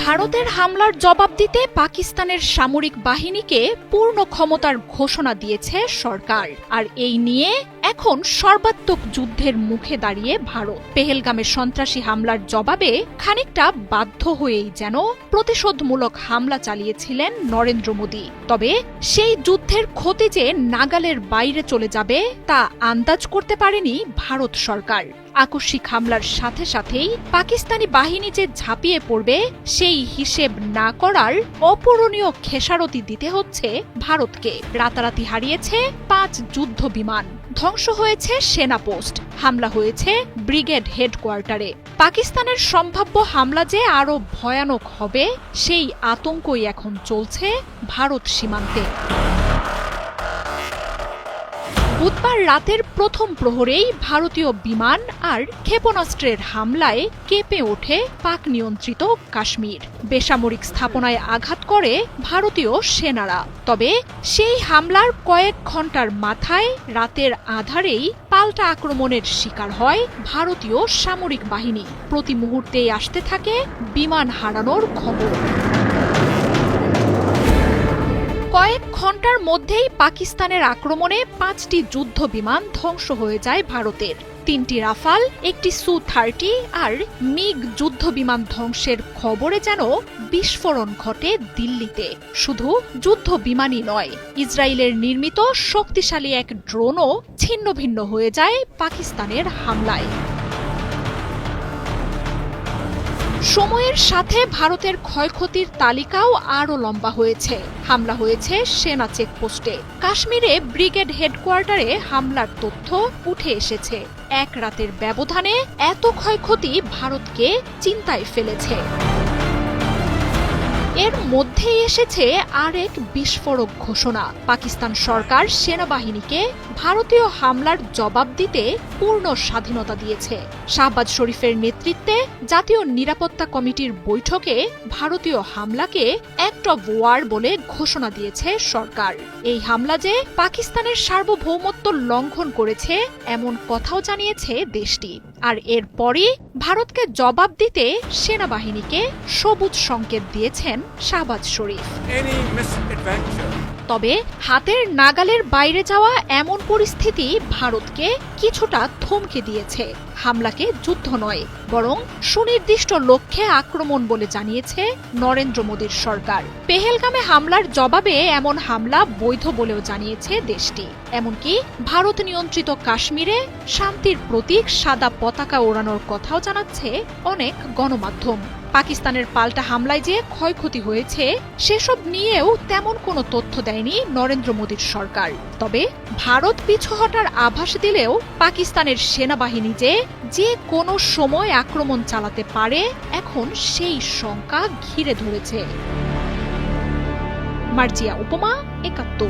ভারতের হামলার জবাব দিতে পাকিস্তানের সামরিক বাহিনীকে পূর্ণ ক্ষমতার ঘোষণা দিয়েছে সরকার। আর এই নিয়ে এখন সর্বাত্মক যুদ্ধের মুখে দাঁড়িয়ে ভারত। পেহেলগামে সন্ত্রাসী হামলার জবাবে খানিকটা বাধ্য হয়েই যেন প্রতিশোধমূলক হামলা চালিয়েছিলেন নরেন্দ্র মোদী। তবে সেই যুদ্ধের ক্ষতি যে নাগালের বাইরে চলে যাবে তা আন্দাজ করতে পারেনি ভারত সরকার। আকস্মিক হামলার সাথে সাথেই পাকিস্তানি বাহিনী যে ঝাঁপিয়ে পড়বে সেই হিসেব না করার অপূরণীয় খেসারতি দিতে হচ্ছে ভারতকে। রাতারাতি হারিয়েছে 5 যুদ্ধ বিমান, ধ্বংস হয়েছে সেনা পোস্ট, হামলা হয়েছে ব্রিগেড হেডকোয়ার্টারে। পাকিস্তানের সম্ভাব্য হামলা যে আরো ভয়ানক হবে সেই আতঙ্কই এখন চলছে ভারত সীমান্তে। বুধবার রাতের প্রথম প্রহরেই ভারতীয় বিমান আর ক্ষেপণাস্ত্রের হামলায় কেঁপে ওঠে পাক নিয়ন্ত্রিত কাশ্মীর। বেসামরিক স্থাপনায় আঘাত করে ভারতীয় সেনারা। তবে সেই হামলার কয়েক ঘন্টার মাথায় রাতের আঁধারেই পাল্টা আক্রমণের শিকার হয় ভারতীয় সামরিক বাহিনী। প্রতি মুহূর্তেই আসতে থাকে বিমান হারানোর খবর। কয়েক ঘন্টার মধ্যেই পাকিস্তানের আক্রমণে 5টি যুদ্ধ বিমান ধ্বংস হয়ে যায় ভারতের। 3টি রাফাল, একটি সু-30 আর মিগ যুদ্ধ বিমান ধ্বংসের খবরে যেন বিস্ফোরণ ঘটে দিল্লিতে। শুধু যুদ্ধ বিমানই নয়, ইসরায়েলের নির্মিত শক্তিশালী এক ড্রোনও ছিন্নভিন্ন হয়ে যায় পাকিস্তানের হামলায়। সময়ের সাথে ভারতের ক্ষয়ক্ষতির তালিকাও আরও লম্বা হয়েছে। হামলা হয়েছে সেনা চেকপোস্টে। কাশ্মীরে ব্রিগেড হেডকোয়ার্টারে হামলার তথ্য উঠে এসেছে। এক রাতের ব্যবধানে এত ক্ষয়ক্ষতি ভারতকে চিন্তায় ফেলেছে। এর মধ্যেই এসেছে আরেক বিস্ফোরক ঘোষণা। পাকিস্তান সরকার সেনাবাহিনীকে ভারতীয় হামলার জবাব দিতে পূর্ণ স্বাধীনতা দিয়েছে। শাহবাজ শরীফের নেতৃত্বে জাতীয় নিরাপত্তা কমিটির বৈঠকে ভারতীয় হামলাকে অ্যাক্ট অব ওয়ার বলে ঘোষণা দিয়েছে সরকার। এই হামলা যে পাকিস্তানের সার্বভৌমত্ব লঙ্ঘন করেছে এমন কথাও জানিয়েছে দেশটি। আর এরপরই ভারতকে জবাব দিতে সেনাবাহিনীকে সবুজ সংকেত দিয়েছেন শাহবাজ শরীফ। তবে হাতের নাগালের বাইরে যাওয়া এমন পরিস্থিতি ভারতকে কিছুটা থমকে দিয়েছে। হামলাকে যুদ্ধ নয়, বরং সুনির্দিষ্ট লক্ষ্যে আক্রমণ বলে জানিয়েছে নরেন্দ্র মোদীর সরকার। পেহেলগামে হামলার জবাবে এমন হামলা বৈধ বলেও জানিয়েছে দেশটি। এমনকি ভারত নিয়ন্ত্রিত কাশ্মীরে শান্তির প্রতীক সাদা পতাকা ওড়ানোর কথাও জানাচ্ছে অনেক গণমাধ্যম। পাকিস্তানের পাল্টা হামলায় যে ক্ষয়ক্ষতি হয়েছে সেসব নিয়েও তেমন কোনো তথ্য দেয়নি নরেন্দ্র মোদীর সরকার। তবে ভারত পিছু হটার আভাস দিলেও পাকিস্তানের সেনাবাহিনী যে কোনো সময় আক্রমণ চালাতে পারে এখন সেই শঙ্কা ঘিরে ধরেছে। মার্জিয়া উপমা, ৭১।